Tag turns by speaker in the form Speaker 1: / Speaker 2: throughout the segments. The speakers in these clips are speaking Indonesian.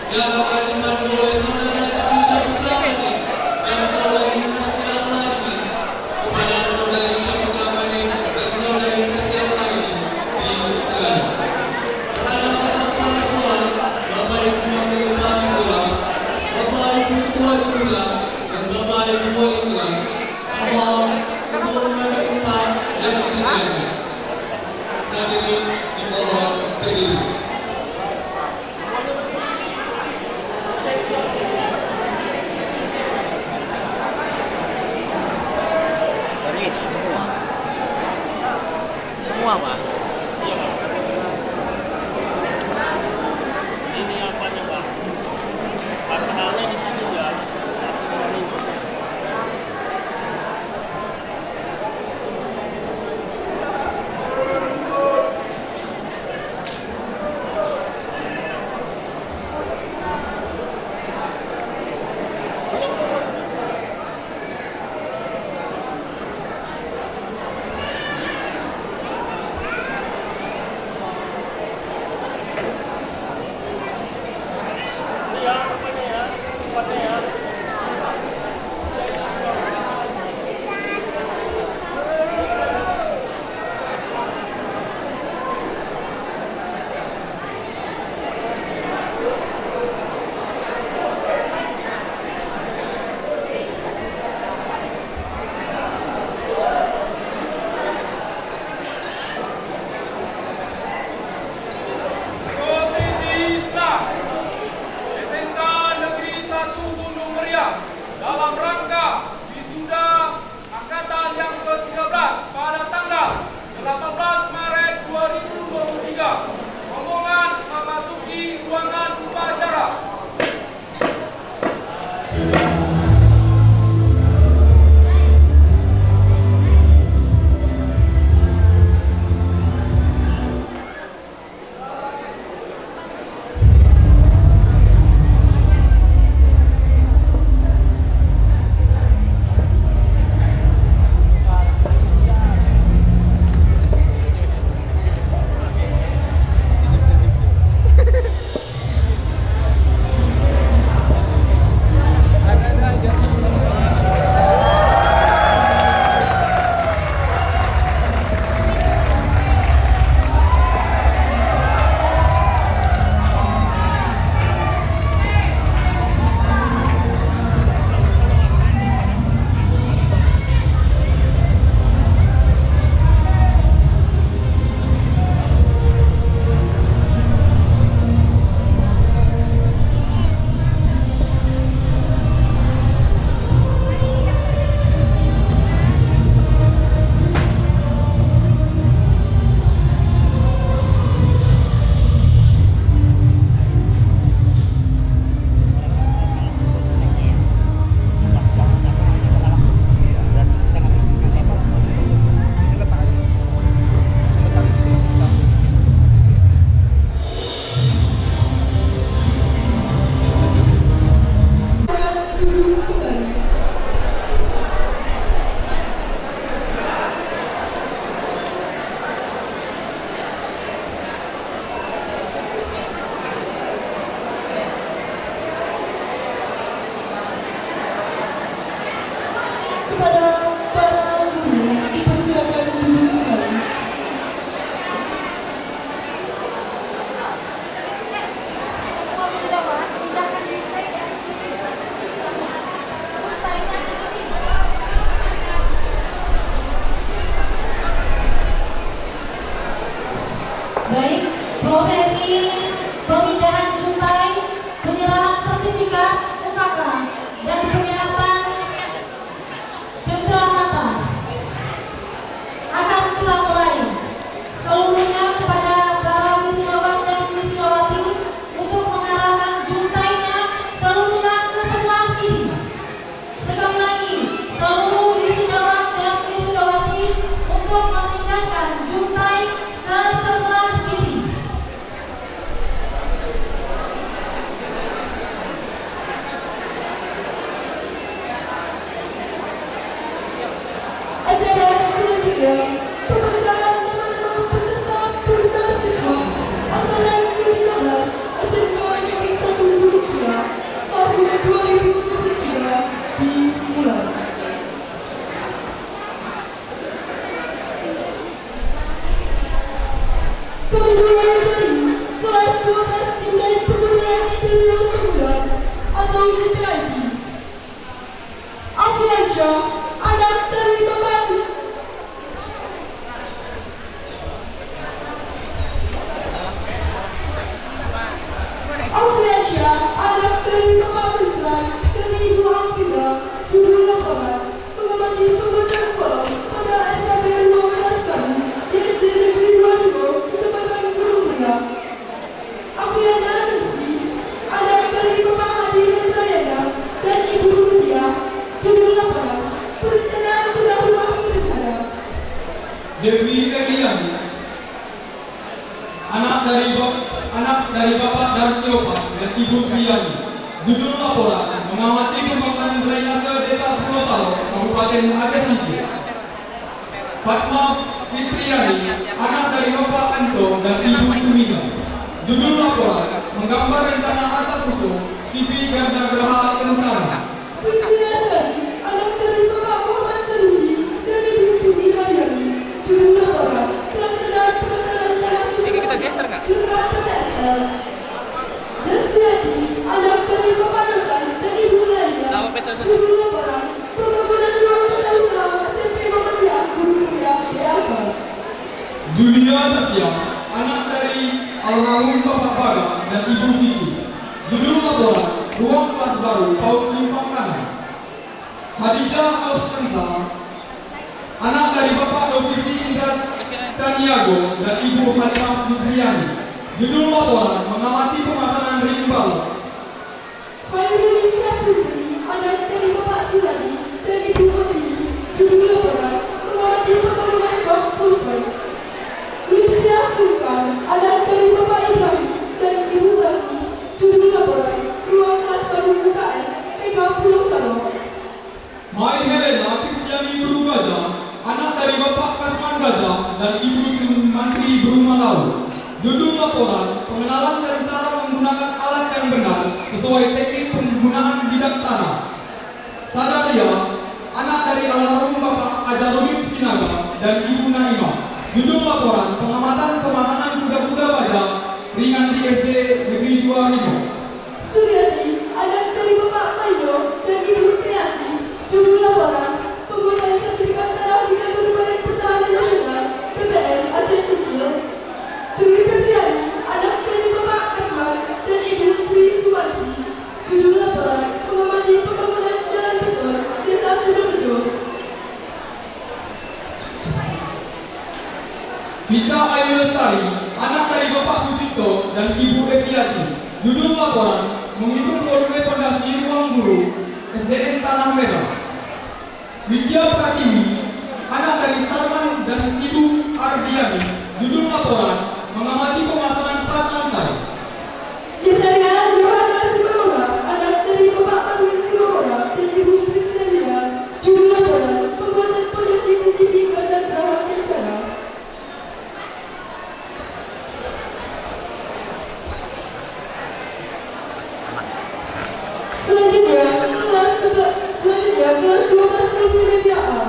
Speaker 1: yang akan dipandu oleh saudara Rizky Putra Mani dan saudari Kristi Amani kepada saudari Putra Mani dan saudari Kristi Amani di segala. Terhadap para sekolah, Bapak Ibu Wakil Kepala Sekolah, Bapak Ibu Ketua Jurusan, dan Bapak Ibu Wali Kelas, mohon untuk menghadap tempat yang disediakan. Hadirin dimohon berdiri.
Speaker 2: Semua Pak?
Speaker 3: Iya Pak. Ini apanya Pak? Partalnya di sini ya.
Speaker 2: untuk memindahkan juntai ke sebelah kiri. Acara selanjutnya, pembacaan nama-nama peserta perwira siswa Angkatan ke-13 SMK Negeri 1 Bulutria tahun 2023 dimulai. Kami mulai dari kelas 12 Desain Pemberdayaan Interior Bangunan atau DPIP. Afriansyah, anak dari Bapak Afriansyah, anak dari Bapak Besran dan Ibu Amfida, judul laporan mengamati pembacaan kolom pada SKB Ruang Kelas Baru di SD Negeri 22, Kecamatan Gunung Muria. Afriana Nancy, anak dari Bapak Hadi Rendrayana dan Ibu Rudia, judul laporan perencanaan bedah rumah sederhana.
Speaker 4: Dewi Eliani, anak dari Bapak Dartyopa dan Ibu Sriyani. Judul laporan mengawasi pembangunan drainase Desa Pulau Salo, Kabupaten Aceh Singkil. Fatma Fitriani, anak dari Bapak Anto dan Ibu Tumiga. Judul laporan menggambar rencana atap utuh CV Garda Geraha Kencana.
Speaker 2: Fitriasari, anak dari Bapak Muhammad Sanusi dan Ibu Puji Haryani. Judul laporan pelaksanaan pemekaran tanah
Speaker 3: Ini kita geser nggak?
Speaker 2: lengkap PTSL. Jasriati, anak dari Bapak Nathan dan Ibu Laila.
Speaker 3: Nama PSSS.
Speaker 2: Judul laporan pembangunan ruang tata usaha SMP Muhammadiyah Gunung Muria DAK.
Speaker 4: Julia Tasya, anak dari almarhum Bapak Baga dan Ibu Siti. Judul laporan ruang kelas baru PAUD Simpang Kanan. Hadijah Alfansa, anak dari Bapak Novisi Indra Caniago dan Ibu Halimah Fitriani. Judul laporan mengamati pemasangan ring balok.
Speaker 2: Khairul Syafri, anak dari Bapak Suradi dan Ibu Kotini. Judul laporan mengamati pembangunan box pulpen. Widya Sulkan, anak dari Bapak Ibrahim dan Ibu Basni. Judul laporan ruang kelas baru UKS Mega Pulau Salo.
Speaker 4: Mai Helena Kristiani Berugaja, anak dari Bapak Kasman Gaja dan Ibu Sumantri Berumalau. Judul laporan pengenalan dan cara menggunakan alat yang benar sesuai teknik penggunaan bidang tanah. Sadaria, anak dari almarhum Bapak Ajarudin Sinaga dan Ibu Naimah. Judul laporan pengamatan pemasangan kuda-kuda baja ringan di SD Negeri 2
Speaker 2: Suryati, anak dari Bapak Maido dan Ibu Triasi. Judul laporan penggunaan sertifikat tanah di Kantor Badan Pertahanan Nasional BPN Aceh Singkil. Dwi Febriani, anak dari Bapak Kasman dan Ibu Sri Suwarti. Judul laporan mengamati pembangunan jalan beton Desa Sidorejo.
Speaker 4: Vita Ayu Lestari, anak dari Bapak Sutito dan Ibu Eviati. Judul laporan menghitung volume pondasi ruang guru SDN Tanah Merah. Widya Pratiwi, anak dari Salman dan Ibu Ardiani. Judul laporan mengamati pemasangan plat lantai.
Speaker 2: Yesaya Yohana Simamora, anak dari Bapak Panwin Simamora dan Ibu Krisdalia. Judul laporan pembuatan pondasi TGV Garda Geraha Kencana. Selanjutnya kelas 12 multimedia A.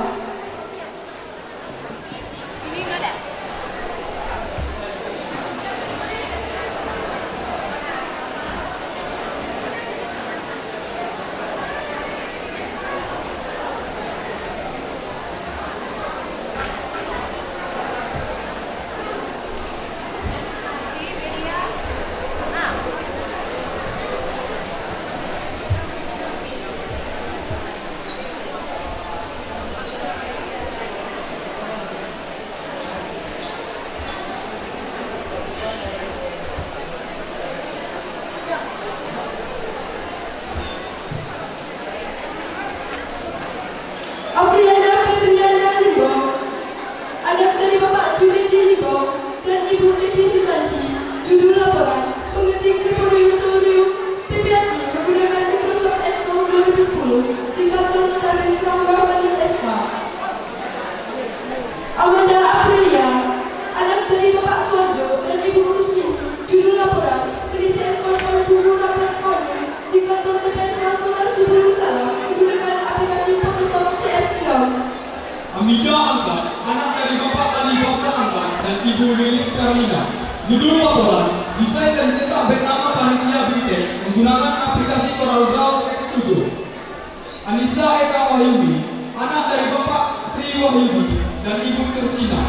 Speaker 2: Amanda Aprilia, anak dari Bapak Suwarjo dan Ibu Rusmini. Judul laporan, pendesain korban buku rapat koni di kantor DPRD Kota Subulu Salam menggunakan aplikasi Photoshop CS Cloud.
Speaker 4: Amija Angkat, anak dari Bapak Ali Bafra Angkat dan Ibu Lilis Karolina. Judul laporan, desain dan cetak beg nama panitia Britek menggunakan aplikasi CorelDRAW X7. Anissa Eka Wahyudi, anak dari Bapak Sri Wahyudi dan Ibu Tursina.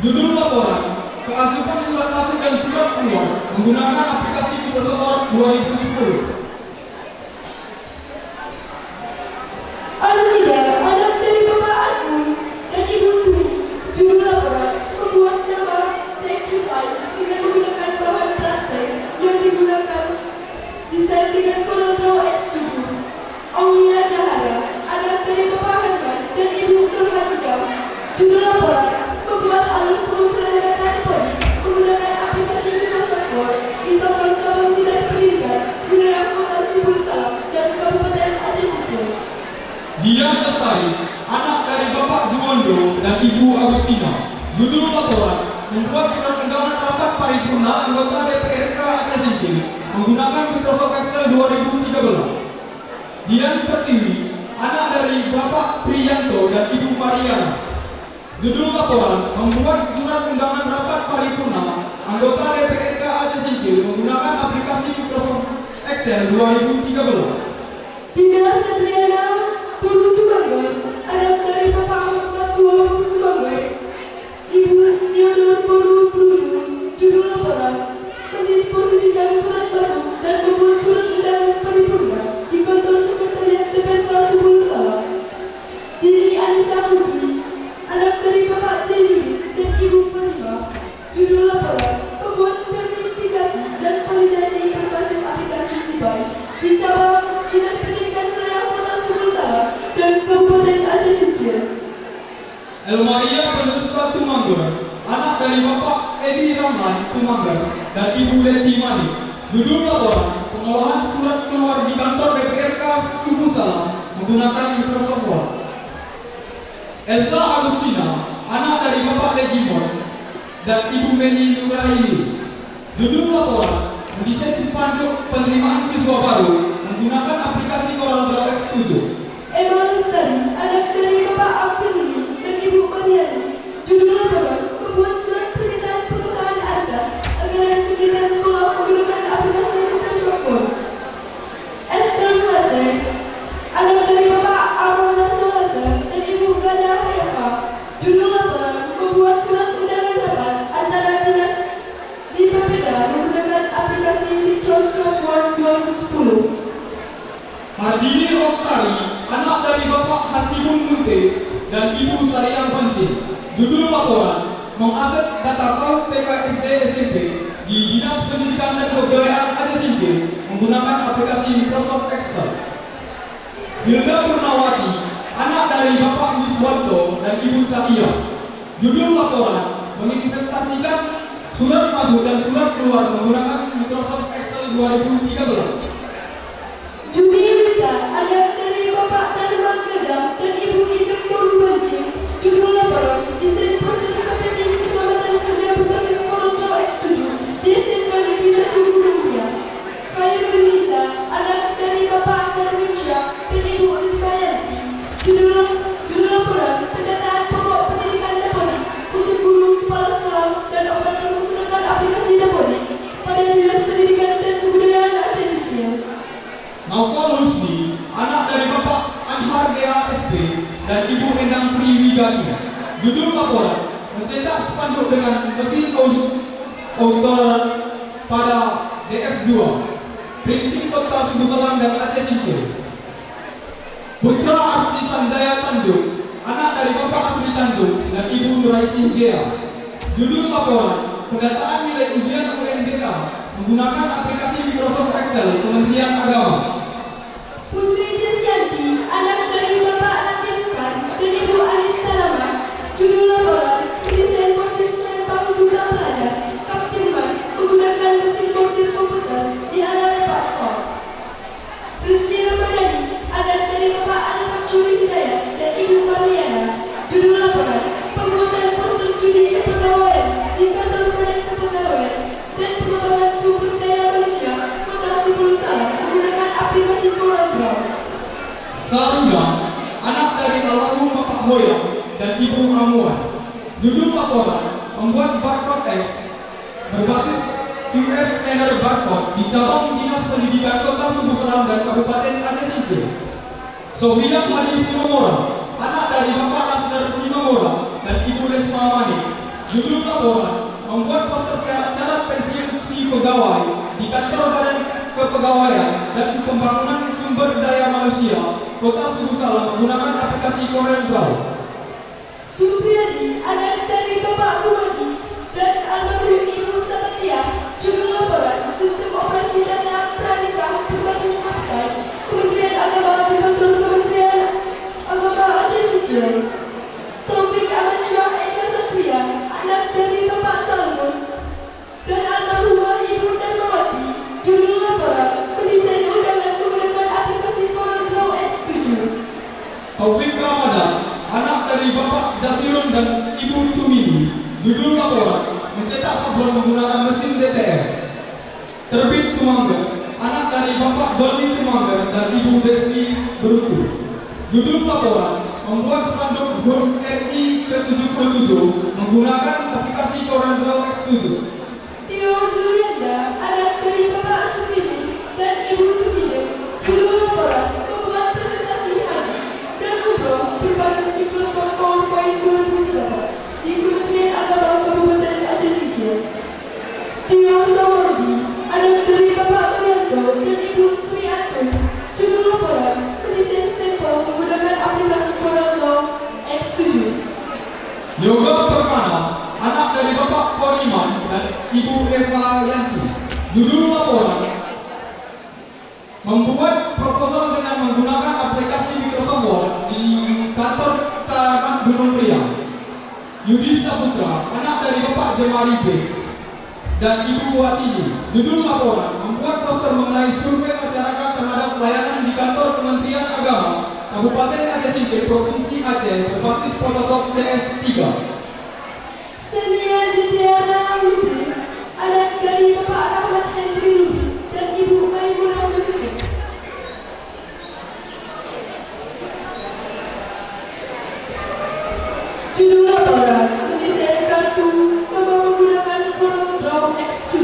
Speaker 4: Judul laporan, keasupan surat masuk dan surat keluar menggunakan aplikasi Microsoft Word 2010.
Speaker 2: Alhamdulillah, anak dari Bapak Agung dan Ibu Tuni. Judul laporan, membuat nama tag design dengan menggunakan bahan plastik yang digunakan desain dengan CorelDRAW X7. Aulia Zahara, anak dari Bapak Hanman dan Ibu Nur Hajijam. Judul laporan, membuat alur pengusulan data elektronik menggunakan aplikasi Microsoft Word di kantor cabang dinas pendidikan wilayah Kota Subulu Salam dan Kabupaten Aceh Singkil.
Speaker 4: Dian Lestari, anak dari Bapak Juwondo dan Ibu Agustina. Judul laporan, membuat surat undangan rapat paripurna anggota DPRK Aceh Singkil menggunakan Microsoft Excel 2013. Dian Pertiwi, anak dari Bapak Priyanto dan Ibu Mariana. Judul laporan, membuat surat undangan rapat paripurna anggota DPRK Aceh Singkil menggunakan aplikasi Microsoft Excel 2013.
Speaker 2: Dina Satriana Puru Tumanggar, anak dari Bapak Ahmad Tua Tumanggar, Ibu Theodor Puru Puru. Judul laporan, mendisposisikan surat masuk dan membuat surat undangan paripurna di kantor sekretariat DPRK Subulu Salam. Dini Anissa Putri, anak dari Bapak Jayudi dan Ibu Fatima. Judul laporan, membuat verifikasi dan validasi berbasis aplikasi Zibai di cabang Dinas Pendidikan wilayah Kota Subulu Salam dan Kabupaten Aceh Singkil.
Speaker 4: Elmaria Penuska Tumanggar, anak dari Bapak Edi Rahman Tumanggar dan Ibu Leti Mani. Judul laporan, pengolahan surat keluar di kantor DPRK Subulu Salam menggunakan Microsoft Word. Elsa Agustina, anak dari Bapak Legimon dan Ibu Meni Nuraini. Judul laporan, mendesain spanduk penerimaan siswa baru menggunakan aplikasi CorelDRAW X7.
Speaker 2: Emma Lestari, anak dari Bapak Abdul dan Ibu Mariani. Judul laporan, membuat surat permintaan pengesahan atas anggaran kegiatan sekolah menggunakan aplikasi Microsoft Word. Esther Mase, anak dari Bapak Arona Solasa dan Ibu Gada Hayapa. Judul laporan, membuat surat undangan rapat antara dinas di Bapeda menggunakan aplikasi Microsoft Word 2010.
Speaker 4: Hardini Oktari, anak dari Bapak Hasibun Munte dan Ibu Sariang Panci. Judul laporan, mengaset data PAUD TK SD SMP di Dinas Pendidikan dan Kebudayaan Aceh Singkil menggunakan aplikasi Microsoft Excel. Hilda Purnawati, anak dari Bapak Miswanto dan Ibu Saia. Judul laporan, menginvestasikan surat masuk dan surat keluar menggunakan Microsoft Excel 2013.
Speaker 2: Juni Rita, anak dari Bapak Darman Gajah dan Ibu Idem Nurbanjir. Judul laporan, desain proses strategi keselamatan kerja berbasis CorelDRAW X7 di SMK Negeri 1 Gunung Mulia. Khairul Nisa, anak dari Bapak Darwin Syah dan Ibu Rizmayanti. Judul laporan, pendataan pokok pendidikan dapodik untuk guru, kepala sekolah, dan operator menggunakan aplikasi dapodik pada Dinas Pendidikan dan Kebudayaan Aceh Singkil.
Speaker 4: Naufal Rusdi, anak dari Bapak Anhar DASP dan Ibu Endang Sri Wigani. Judul laporan, mencetak spanduk dengan mesin outer pada DF2, printing Kota Subulu Salam dan Aceh Singkil. Putra Asri Sandaya Tanjung, anak dari Bapak Asri Tanjung dan Ibu Nuraisi Gea. Judul laporan, pendataan nilai ujian UNBK menggunakan aplikasi Microsoft Excel Kementerian Agama.
Speaker 2: Putri Desyanti, anak dari Bapak Latif Khan dan Ibu Anis Salama. Judul laporan, mendesain portir selempang duta pelajar Kapten Mas menggunakan mesin portir komputer di area Pak Store. Rizky Ramadhani, anak dari Bapak Al-Maksuri Hidayat dan Ibu Mariana. Judul laporan, pembuatan
Speaker 4: Saruda, anak dari almarhum Bapak Hoya dan Ibu Amuan. Judul laporan membuat barcode X berbasis US Scanner Barcode di cabang Dinas Pendidikan Kota Sumber Selam dan Kabupaten Aceh Singkil. Sofian Hadi Simamora, anak dari Bapak Lasdar Simamora dan Ibu Lesma Manik. Judul laporan membuat poster syarat pensiun si pegawai di kantor Badan Kepegawaian dan Pembangunan Sumber Daya Manusia Kota Sumber Salam menggunakan aplikasi Corel Draw.
Speaker 2: Supriyadi, anak dari Bapak Rumadi dan almarhum Ibu Sabatia. Judul laporan sistem operasi dana pranikah berbasis website Kementerian Agama di kantor Kementerian Agama Aceh Singkil. Taufik Ahmad Syah Eka Satria, anak dari Bapak Salmun dan almarhumah Ibu Darmawati. Judul laporan mendesain undangan menggunakan aplikasi Corel Draw X7.
Speaker 4: Taufik Ramadan, anak dari Bapak Dasirun dan Ibu Tumini. Judul laporan mencetak sablon menggunakan mesin DTR. Terbit Tumangger, anak dari Bapak Doni Tumangger dan Ibu Desi Berutu. Judul laporan membuat spanduk HUT RI ke-77 menggunakan aplikasi Corel Draw X7.
Speaker 2: Tio Julianda, anak dari Bapak Sumini dan Ibu Tumijem. Judul laporan membuat presentasi haji dan umroh berbasis Microsoft PowerPoint 2013 di Kementerian Agama Kabupaten Aceh Singkil. Tio Sawardi, anak dari Bapak Marianto dan Ibu Sri Atul. Judul laporan mendesain stempel menggunakan aplikasi Corel Draw X7.
Speaker 4: Yoga Permana, anak dari Bapak Poriman dan Ibu Eva Yanti. Judul laporan membuat proposal dengan menggunakan aplikasi Microsoft Word di kantor Camat Gunung Priang. Yudi Saputra, anak dari Bapak Jemari B dan Ibu Watini. Judul laporan membuat poster mengenai survei masyarakat terhadap pelayanan di kantor Kementerian Agama Kabupaten Aceh Singkil Provinsi Aceh berbasis Photoshop CS3.
Speaker 2: Senia Jitiana Lubis, anak dari Bapak Rahmat Henry Lubis dan Ibu Maimunah Musyrik. Judul laporan mendesain kartu nama menggunakan Corel Draw X7.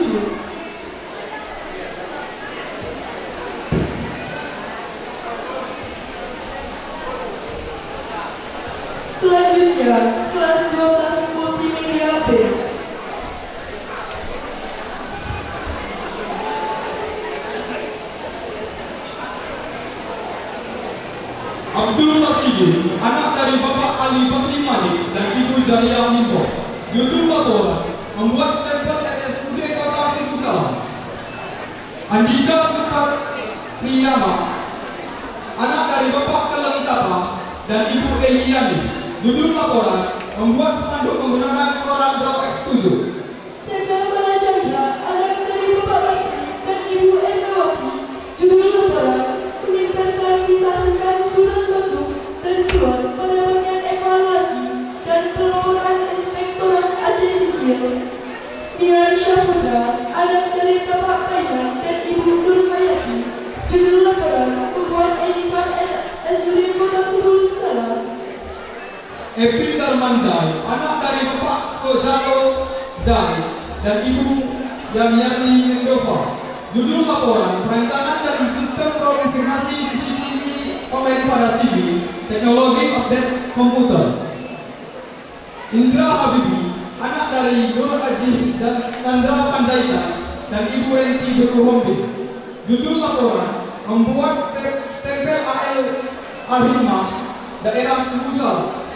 Speaker 2: Selanjutnya, kelas 12 Multimedia B.
Speaker 4: Abdul Rasidin, anak dari Bapak Ali Bakri Malik dan Ibu Jariah Minto. Judul laporan membuat stempel RSUD Kota Sumber Salam. Andika Supat Priyama, anak dari Bapak Keleng Tapa dan Ibu Eliani. Judul laporan membuat spanduk menggunakan Corel Draw X7.
Speaker 2: Caca Malajandra, anak dari Bapak Basri dan Ibu Ernawati. Judul laporan mengimplementasikan surat masuk dan keluar pada bagian evaluasi dan pelaporan Inspektorat Aceh Singkil. Dian Syahputra, anak dari Bapak Paiman dan Ibu Nurmayati. Judul laporan membuat editor SUD Kota Sumber Salam.
Speaker 4: Epin Darmandai, anak dari Bapak Sodaro Jai dan Ibu Yamyani Endova. Judul laporan perencanaan dan sistem konfirmasi CCTV online pada CV, teknologi update komputer. Indra Habibi, anak dari Nur Aji dan Chandra Panjaitan dan Ibu Renti Beruhombi. Judul laporan membuat stempel AL Al-Hikmah daerah Sumber.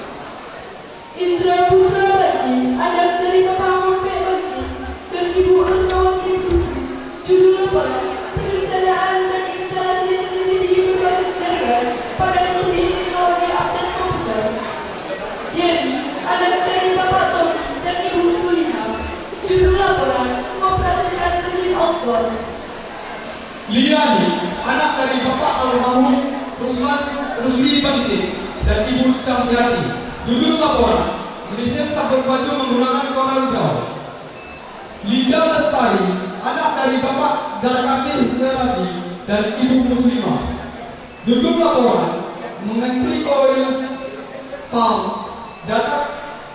Speaker 2: Indra Putra Baji, anak dari Bapak Hompe Baji dan Ibu Rusmawati Putri. Judul laporan perencanaan dan instalasi CCTV berbasis jaringan pada TV teknologi update komputer. Jerry, anak dari Bapak Tony dan Ibu Suliha. Judul laporan mengoperasikan mesin outboard.
Speaker 4: Liani, anak dari Bapak almarhum Rusli Banti dan Ibu Cahyati. Judul laporan mendesain sabun baju menggunakan Corel Draw. Linda Lestari, anak dari Bapak Darkasih Serasi dan Ibu Muslimah. Judul laporan Menteri Oil Palm Data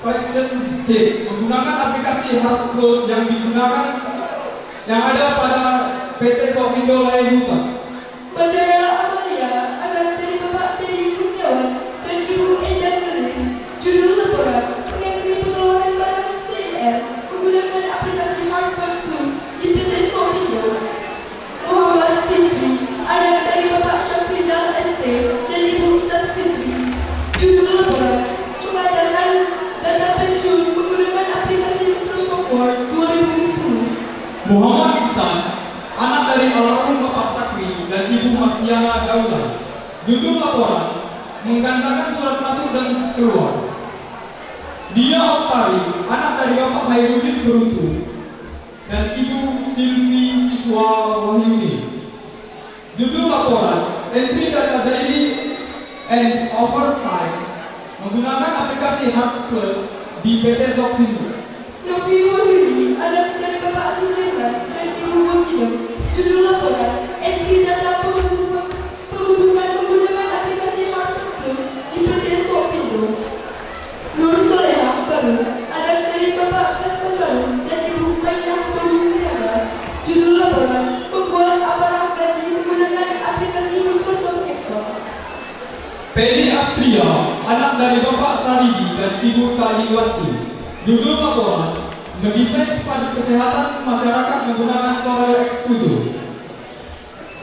Speaker 4: Collection C menggunakan aplikasi Hardclose yang ada pada PT Sofindo Layahuta.
Speaker 2: Bandara Amalia, anak dari Bapak Teddy Kurniawan dan Ibu Endang Gelis. Judul laporan, mengakui pengeluaran barang CR menggunakan aplikasi Hardclose Plus di PT Sofindo. Muhammad Fitri, anak dari Bapak Syafrizal ST dan Ibu Ustaz Fitri. Judul laporan, pengadakan data pensiun menggunakan aplikasi Microsoft Word 2010.
Speaker 4: Muhammad Ihsan, anak dari almarhum Bapak Sakri dan Ibu Mastiana Daula. Judul laporan, menggandakan surat masuk dan keluar. Dia Oktari, anak dari Bapak Hairudin Berutu dan Ibu Silvi Siswa Wahyuni. Judul laporan, entry data daily and overtime menggunakan aplikasi Hardclose di PT Sofindo.
Speaker 2: Novi Wahyuni, anak dari Bapak Sulaiman dan Ibu Waginem. Judul laporan, entry data penghubungan menggunakan aplikasi Hardclose di PT Sofindo. Nur Soleha Barus, anak dari Bapak Kasman Barus dan Ibu Mainah Barus Siaga. Judul laporan, membuat aparat gaji menggunakan aplikasi Microsoft Excel.
Speaker 4: Pedi Astria, anak dari Bapak Sarigi dan Ibu Taliwati. Judul laporan, mendesain spanduk kesehatan masyarakat menggunakan Corel X Studio.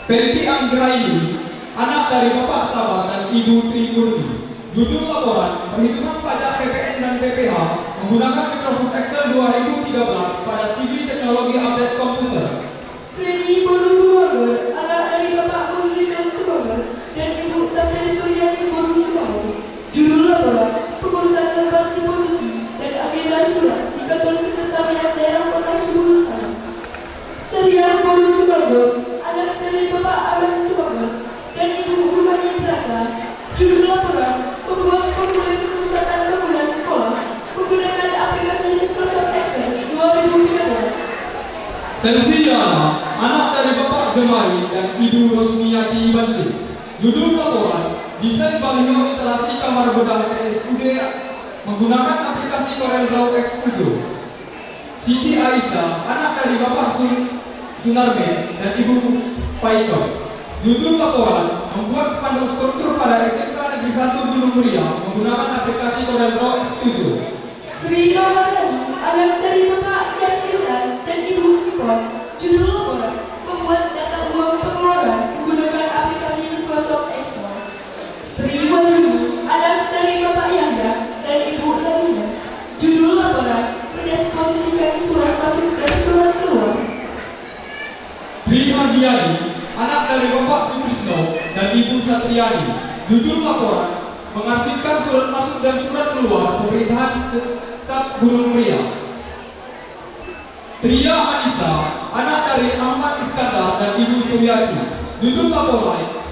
Speaker 4: Pedi Anggraini, anak dari Bapak Sabah dan Ibu Tripurni. Judul laporan, perhitungan pajak PPN dan PPH menggunakan Microsoft Excel 2013 pada CV Teknologi Update Komputer.
Speaker 2: Freddy Boru Tumager, anak dari Bapak Muslimin Tumager dan Ibu Sampai Suryani Boru Sumager. Judul laporan, pengurusan tempat di posisi dan agenda surat di kantor sekretariat daerah Kota Sulusan. Seria Boru Tumager, anak dari Bapak Ahmad Tumager dan Ibu Rumani Plaza. Judul laporan, membuat formulir perusahaan bangunan sekolah menggunakan aplikasi Microsoft Excel 2013.
Speaker 4: Selviana, anak dari Bapak Jemari dan Ibu Rosmiyati Banci. Judul laporan, desain baliho instalasi kamar bedah RSUD menggunakan aplikasi Corel Draw X Studio. Siti Aisyah, anak dari Bapak Sunarme dan Ibu Paiko. Judul laporan, membuat spanduk struktur pada SMK Negeri 1 Gunung Muria menggunakan aplikasi Corel Draw X Studio.
Speaker 2: Sri Ramadhani, anak dari Bapak Yaskisan dan Ibu Sipon. Judul laporan, membuat data uang pengeluaran menggunakan aplikasi Microsoft Excel. Sri Wahyuni, anak dari Bapak Yahya dan Ibu Lamina. Judul laporan, mendisposisikan surat masuk dan surat keluar.
Speaker 4: Tri Hardiani, anak dari Bapak Sutrisno dan Ibu Satriani. Judul laporan, mengarsipkan surat masuk dan surat keluar pemerintahan Sat Gunung Muria. Tria Anissa, anak dari Ahmad Iskandar dan Ibu Suryati. Judul laporan,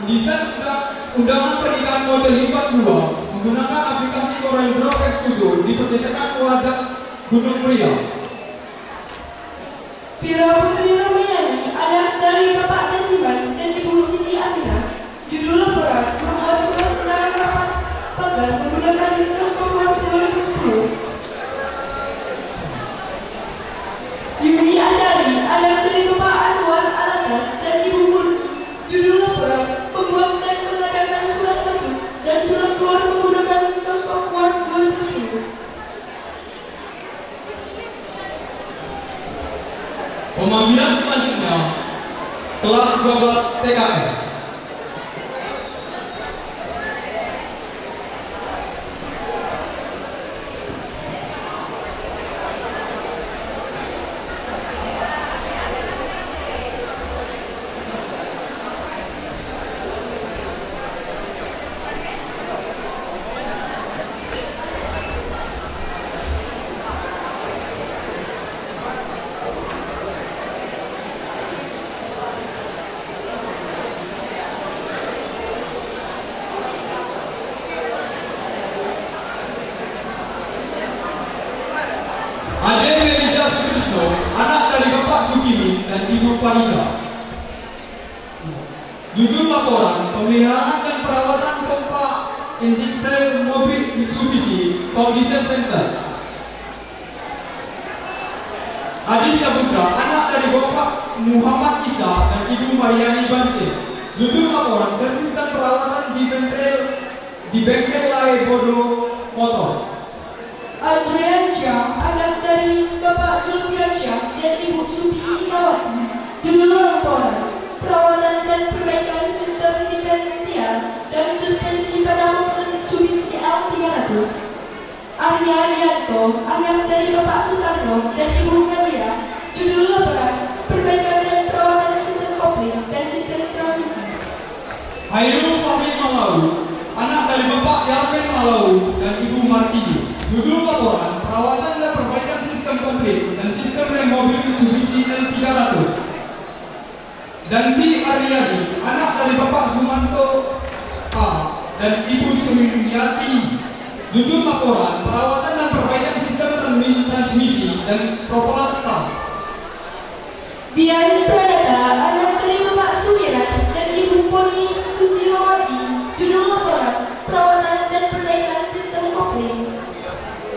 Speaker 4: mendesain undangan pernikahan model Iban 2 menggunakan aplikasi Corel Draw X Studio di percetakan keluarga Gunung Muria.
Speaker 2: Vira Putri Ramayani, anak dari Bapak Nasiban dan Ibu Siti Aminah. Judul laporan, membuat surat undangan rapat pagar menggunakan Microsoft Word 2010. Yuni Andari, anak dari Bapak Anwar Alatas dan Ibu Murni. Judul laporan, membuat dan mengadakan surat masuk dan surat keluar menggunakan Microsoft Word 2010.
Speaker 4: Pemanggilan selanjutnya, kelas 12 TKR. Ade Melija Sutrisno, anak dari Bapak Sukimi dan Ibu Farida. Judul laporan, pemeliharaan dan perawatan Condition Center. Adit Saputra, anak dari Bapak Muhammad Isa dan Ibu Mariani Bante. Judul laporan, servis dan perawatan di bengkel Lai Bodo Motor.
Speaker 2: Adrian Syah, anak dari Bapak Julfian Syah dan Ibu Subi Inawati. Judul laporan, perawatan dan perbaikan sistem diferensial dan suspensi pada motor Mitsubishi L300. Arya Arianto, anak dari Bapak Sutarno dan Ibu Maria. Judul laporan, perbaikan dan perawatan sistem kopling dan sistem transmisi.
Speaker 4: Hairul Fahmi Malau, anak dari Bapak Yarmen Malau dan Ibu Martini. Judul laporan, perawatan dan perbaikan sistem komplit dan sistem rem mobil Mitsubishi L300. Dandi Aryadi, anak dari Bapak Sumanto A dan Ibu Sumiati. Judul laporan, perawatan dan perbaikan sistem transmisi dan propeller start.
Speaker 2: Dian Pranata, anak dari Bapak Sumiran dan Ibu Poni Susilowati. Judul laporan, perawatan dan perbaikan sistem kopling.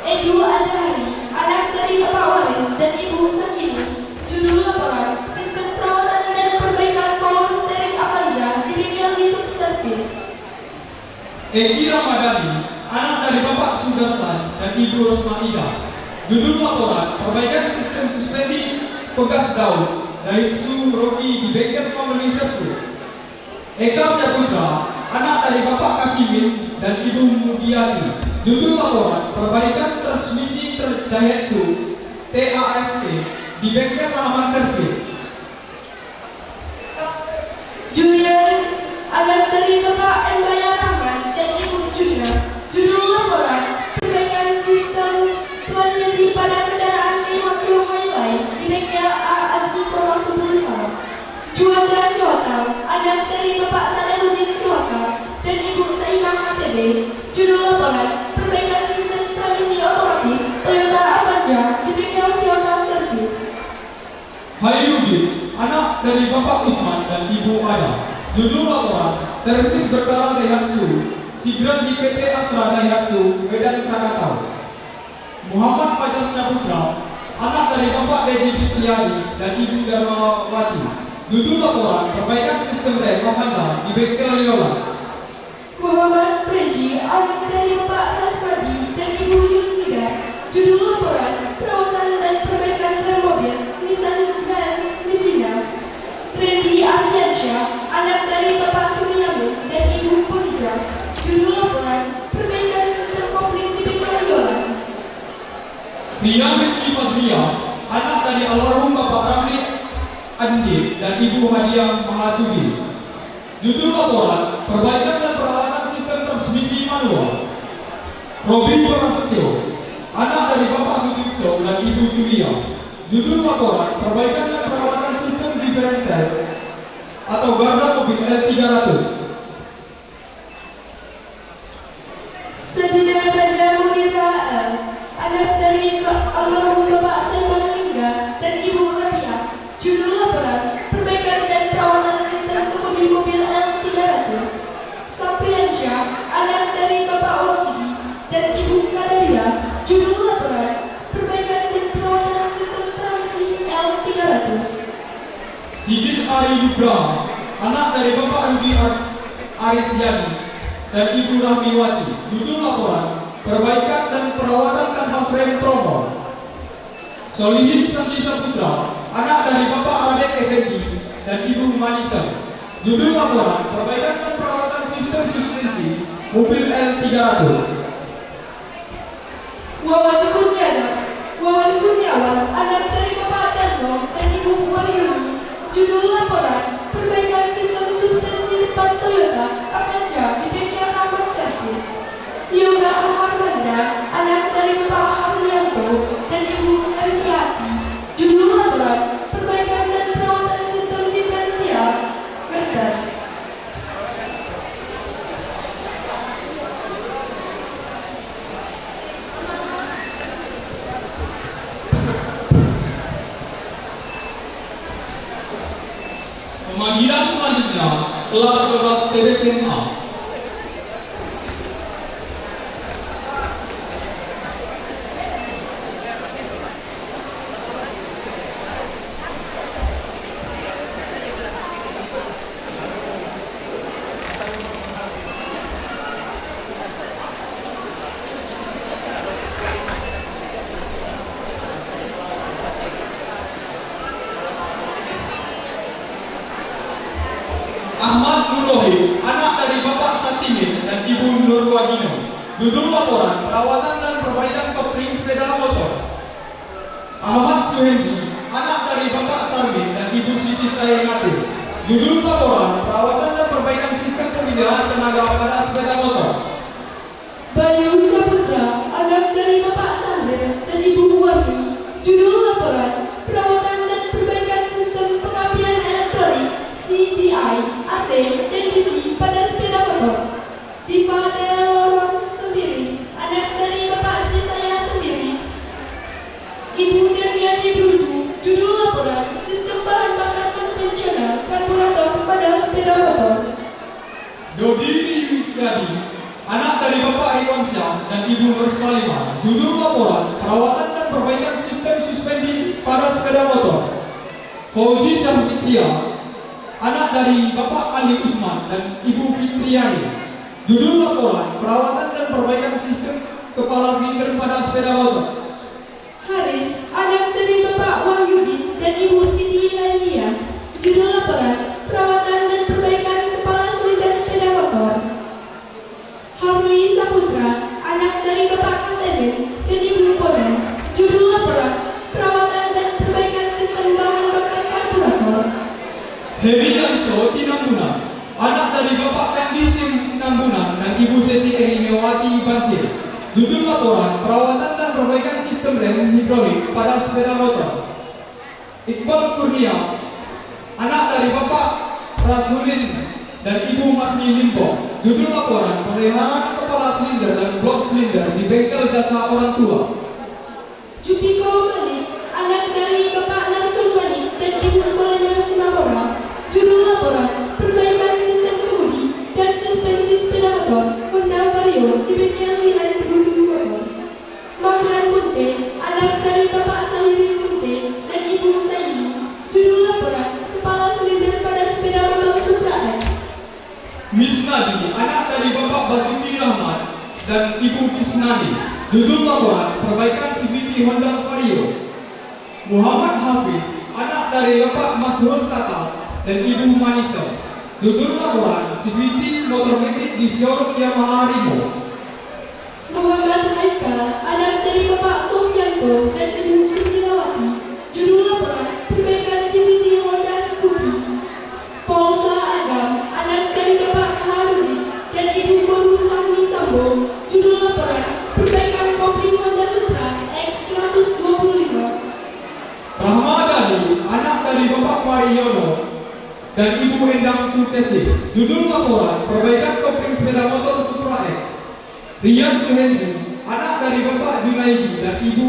Speaker 2: Edu Azhari, anak dari Bapak Waris dan Ibu Sakini. Judul laporan, sistem perawatan dan perbaikan power steering Avanza di bengkel Nisuk Service.
Speaker 4: Eki Ramadhani, anak dari Bapak Sudarsan dan Ibu Rosmaida. Judul laporan, perbaikan sistem suspendi pegas daun Daihatsu Rocky di bengkel Family Service. Eka Syaputra, anak dari Bapak Kasimin dan Ibu Mugiati. Judul laporan, perbaikan transmisi Daihatsu TAFE di bengkel Rahman Service.
Speaker 2: Julian, anak dari Bapak Mbaya Rahman dan Ibu Juna. Judul laporan, perbaikan sistem transmisi pada kendaraan Daihatsu Highline di bengkel A Asli Promosi Bersama. Juandra Siwaka, anak dari Bapak Sadarudin Siwaka dan Ibu Saimah HTB. Judul laporan, perbaikan sistem transmisi otomatis Toyota Avanza di bengkel Siwaka Service.
Speaker 4: Hairudin, anak dari Bapak Usman dan Ibu Ada. Judul laporan, servis berkala Daihatsu Sigran di PT Astra Daihatsu Medan Krakatau. Muhammad Fajar Syaputra, anak dari Bapak Dedi Fitriadi dan Ibu Darmawati. Judul laporan, perbaikan sistem rem Avanza di bengkel Riola.
Speaker 2: Muhammad Preji, anak dari Bapak Rasmadi dan Ibu Yusnida. Judul laporan, perawatan dan perbaikan rem mobil Nissan Van Livina. Randy Ardiansyah, anak dari Bapak Sumiyamun dan Ibu Ponija. Judul laporan, perbaikan sistem kopling di bengkel Riola.
Speaker 4: Ria Rizky Fadlia, anak dari almarhum Bapak Ramli Andi dan Ibu Hadiah Mahasudi. Judul laporan, perbaikan dan perawatan sistem transmisi manual. Robi Prasetyo, anak dari Bapak Sutikto dan Ibu Surya. Judul laporan, perbaikan dan perawatan sistem diferensial atau garda mobil L300.
Speaker 2: Sedina Raja Munira L, anak dari almarhum Bapak Saiful Lingga dan Ibu Rabia. Judul laporan, perbaikan dan perawatan sistem kemudi mobil L300. Sapriansyah, anak dari Bapak Wakili dan Ibu Kadaria. Judul laporan, perbaikan dan perawatan sistem transmisi L300.
Speaker 4: Sigit Ari Nugraha, anak dari Bapak Rudi Arisyadi dan Ibu Rahmiwati. Judul laporan, perbaikan dan perawatan kanvas rem trombon. Solihin Sandi Saputra, anak dari Bapak Raden Effendi dan Ibu Manisa. Judul laporan, perbaikan dan perawatan sistem suspensi mobil L300.
Speaker 2: Wawan Kurniawan, anak dari Bapak Darno dan Ibu Wahyuni. Judul laporan, perbaikan sistem suspensi depan Toyota Avanza di bengkel Rahman Service. Yoga Amarmanda, anak dari Bapak Harlianto dan Ibu Erniati. Judul laporan, perbaikan dan perawatan sistem diferensial Gerdan.
Speaker 4: Pemanggilan selanjutnya kelas 12 TBCMA. Judul laporan perawatan dan perbaikan kopling sepeda motor. Ahmad Suhendi, anak dari Bapak Sarmin dan Ibu Siti Sayengati. Judul laporan perawatan dan perbaikan sistem pemilihan tenaga pada sepeda motor.
Speaker 2: Bayu Saputra, anak dari Bapak Sandra dan Ibu Warni. Judul laporan perawatan dan perbaikan sistem pengapian elektronik CDI, AC, dan DC pada sepeda motor. Diva Lawrence sendiri, anak dari Bapak Jesaya sendiri. Ibu Nirmiati Brutu. Judul laporan sistem bahan bakar konvensional karburator pada sepeda motor.
Speaker 4: Dodi Yudi, anak dari Bapak Irwansyah dan Ibu Nur Salimah. Judul laporan perawatan dan perbaikan sistem suspensi pada sepeda motor. Fauzi Syahfitia, anak dari Bapak Ali Usman dan Ibu Fitriani. Judul laporan perawatan dan perbaikan sistem kepala silinder pada sepeda motor.
Speaker 2: Haris, anak dari Bapak Wahyudi dan Ibu Siti Lailia. Judul laporan perawatan dan perbaikan kepala silinder sepeda motor. Harli Saputra, anak dari Bapak Katemen dan Ibu Ponan. Judul laporan perawatan dan perbaikan sistem bahan bakar karburator.
Speaker 4: Herianto Tinambunan, anak dari Bapak Kandi Tinambunan dan Ibu Siti Erinewati Banjir. Judul laporan perawatan dan perbaikan sistem rem hidrolik pada sepeda motor. Iqbal Kurnia, anak dari Bapak Rasulin dan Ibu Masni Limpo. Judul laporan pemeliharaan kepala silinder dan blok silinder di bengkel jasa orang tua.
Speaker 2: Jupiko Manik, anak dari Bapak Narsul Manik dan Ibu Solena Simamora. Judul laporan perbaikan sistem kemudi dan suspensi sepeda motor Honda Vario di bengkel Lilan Berundung Motor. Mahran Munte, anak dari Bapak Sahiri Munte dan Ibu Saini. Judul laporan kepala silinder pada sepeda motor Supra X.
Speaker 4: Misnadi, anak dari Bapak Basuki Rahmat dan Ibu Kisnani. Judul laporan perbaikan CVT Honda Vario. Muhammad Hafiz, anak dari Bapak Mazhur Tata dan Ibu Manisa. Judul laporan CVT motor metrik di showroom Yamaha Rimo.
Speaker 2: Muhammad Haikal, anak dari Bapak Sofianto dan Ibu Susilawati. Judul laporan perbaikan CVT Honda Scoopy. Polsa Agam, anak dari Bapak Haruni dan Ibu Guru Sami Sambo. Judul laporan perbaikan kopling Honda Supra X125.
Speaker 4: Rahmadani, anak dari Bapak Wariono dan Ibu Endang Sutesi. Judul laporan perbaikan kopling sepeda motor Supra X. Rian Suhendi, anak dari Bapak Junaidi dan Ibu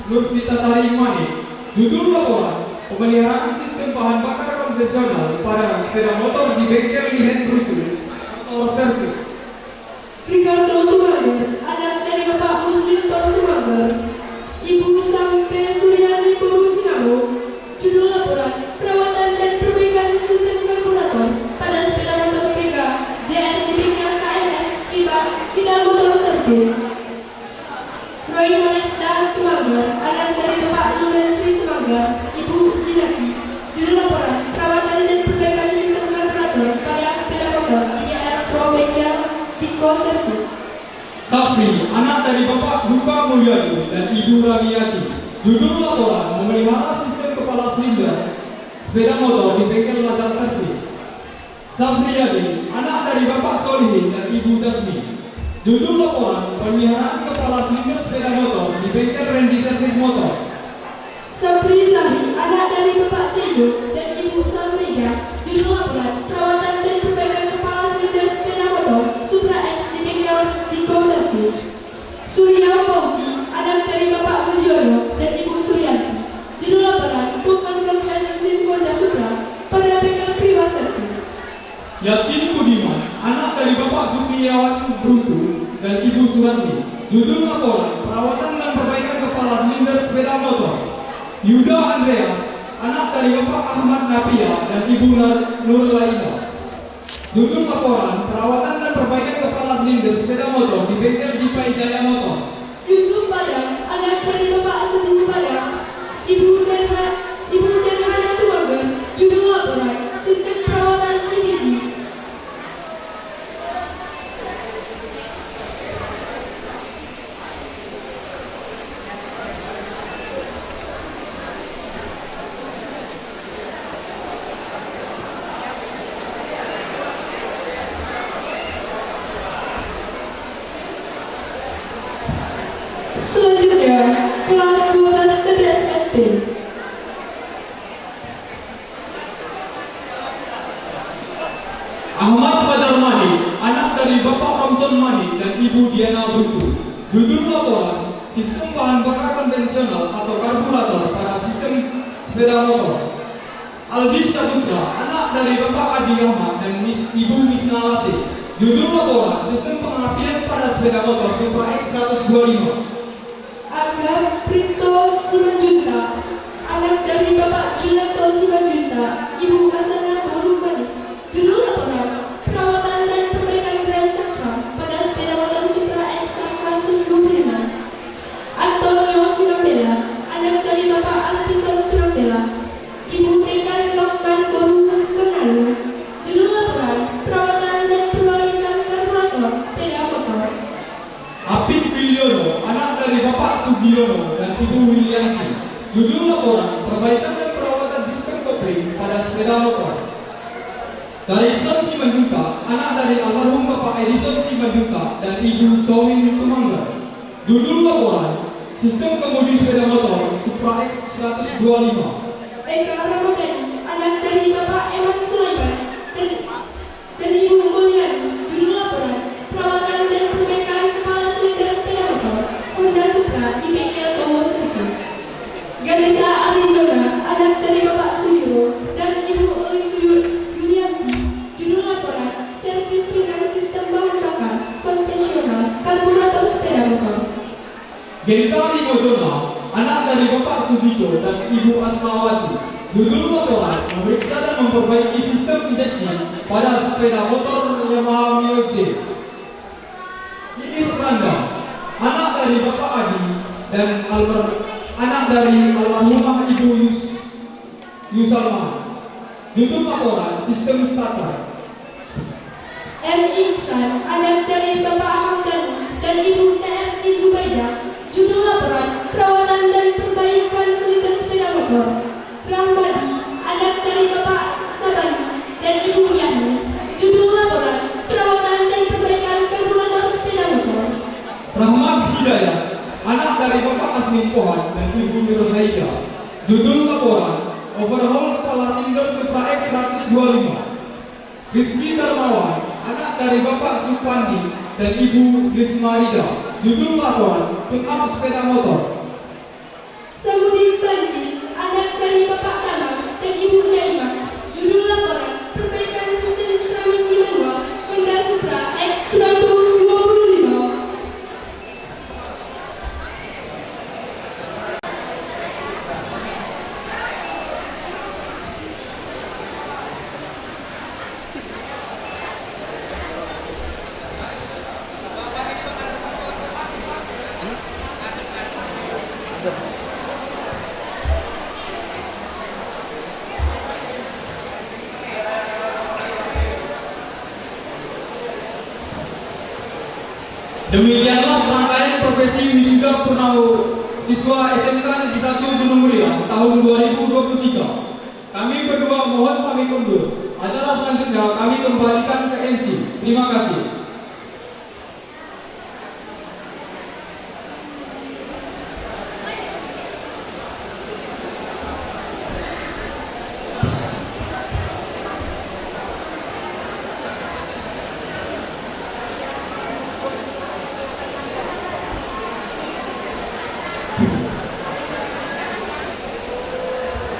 Speaker 4: Nurfita Sari Manik. Judul laporan pemeliharaan sistem bahan bakar konvensional pada sepeda motor di bengkel Lihen Brutu Motor Service.
Speaker 2: Ricardo Tumager, anak dari Bapak Muslim Tor Tumager. Ibu Sampe Suryani Guru Sinabo. Judul laporan perawatan dan perbaikan sistem karburator pada sepeda motor PK JR di bengkel KMS Idal Motor Service. Roy Monesta Tumager, anak dari Bapak Nuren Sri Tumager, Ibu Jinaki. Judul laporan perawatan dan perbaikan sistem karburator pada sepeda motor di daerah Pro Bengkel Diko Service.
Speaker 4: Safri, anak dari Bapak Duka Mulyadi dan Ibu Rawiati. Judul laporan memelihara sistem kepala silinder sepeda motor di bengkel Lazar Service. Safriyadi, anak dari Bapak Solihin dan Ibu Dasmi. Judul laporan pemeliharaan kepala silinder sepeda motor di bengkel Randy Service Motor.
Speaker 2: Sabri Zahri, anak dari Bapak Cedo dan Ibu Salmega. Judul laporan perawatan dan perbaikan kepala silinder sepeda motor Supra X di bengkel Diko Service. Surya Fauji, anak dari Bapak Mujono dan Ibu Suryanti. Judul laporan bukan blok mesin Honda Supra pada bengkel Priwa Service.
Speaker 4: Yatin Budiman, anak dari Bapak Supriyawati Brutu dan Ibu Surani. Judul laporan perawatan dan perbaikan kepala silinder sepeda motor. Yuda Andreas, anak dari Bapak Ahmad Napia dan Ibu Nur Laina. Judul laporan perawatan dan perbaikan kepala silinder sepeda motor di bengkel Dipa Jaya Motor.
Speaker 2: Yusuf Padang, anak dari Bapak Sedih Padang. Ibu Derhana Tumager. Judul laporan sistem perawatan CVT.
Speaker 4: konvensional atau karburator pada sistem sepeda motor. Aldi Saputra, anak dari Bapak Adi Rahman dan Ibu Misna Lasih. Judul laporan, sistem pengapian pada sepeda motor Supra X 125.
Speaker 2: Angga Prito Simanjunta, anak dari Bapak Julianto Simanjunta, Ibu Asana Barumani. Judul laporan, perawatan dan perbaikan rem cakram pada sepeda motor Supra X 125. Antonio Sirondela, anak dari Bapak Alpisan Sirondela, Ibu Rekan Lokman Boru Menalu. Judul laporan, perawatan dan perbaikan karburator sepeda motor.
Speaker 4: Apik Wilyono, anak dari Bapak Sugiono dan Ibu Wilyanti. Judul laporan, perbaikan dan perawatan sistem kopling pada sepeda motor. Edison Simanjunta, anak dari almarhum Bapak Edison Simanjunta dan Ibu Sowing Tumangga. Judul laporan, sistem kemudi sepeda motor Supra X 125.
Speaker 2: Eka Ramadhani, anak dari Bapak Eman Sulaiman dan Ibu Mulyani. Judul laporan, perawatan dan perbaikan kepala silinder sepeda motor Honda Supra di bengkel Towo Service. Ganesha Arizona, anak dari Bapak Sudiro dan Ibu Elis Yulianti. Judul laporan, servis ringan sistem bahan bakar konvensional karburator sepeda motor.
Speaker 4: Gentari Mojona, anak dari Bapak Sugito dan Ibu Asmawati. Judul laporan, memeriksa dan memperbaiki sistem injeksi pada sepeda motor Yamaha Mio J. Iis Randa, anak dari Bapak Adi dan anak dari almarhumah Ibu Yusalma. Judul laporan, sistem starter.
Speaker 2: M. Iksan, anak dari Bapak Hamdani dan Ibu TFI Zubaidah. Judul laporan, perawatan dan perbaikan silinder sepeda motor Rahmadi, anak dari Bapak Sabani dan Ibu Yani. Judul laporan, perawatan dan perbaikan karburator sepeda motor.
Speaker 4: Rahmat Hidayat, anak dari Bapak Asmin Pohan dan Ibu Nurhaida. Judul laporan, overhaul kepala silinder Supra X 125. Rizky Darmawan, anak dari Bapak Supandi dan Ibu Lismarida. Judul laporan, pick up sepeda motor.
Speaker 2: Samudin Banji, anak dari Bapak Rama dan Ibu Naimah. Judul laporan, perbaikan sistem transmisi manual Honda Supra X 125.
Speaker 4: Demikianlah serangkaian profesi wisuda siswa SMK Negeri 1 Gunung Muria tahun 2023. Kami berdua mohon pamit undur. Acara selanjutnya kami kembalikan ke MC. Terima kasih.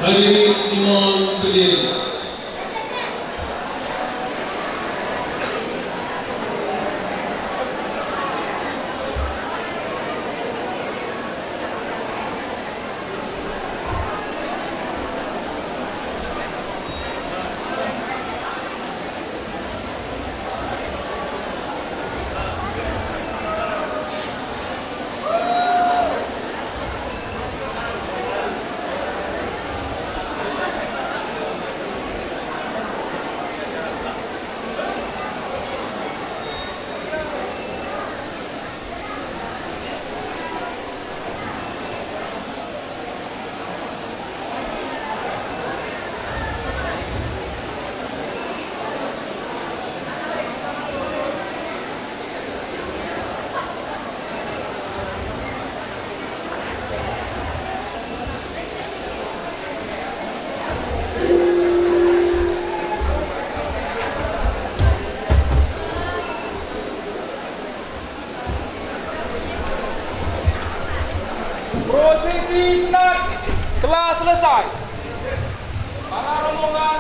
Speaker 1: Hadirin dimohon berdiri.
Speaker 5: prosesi sunat telah selesai. Para rombongan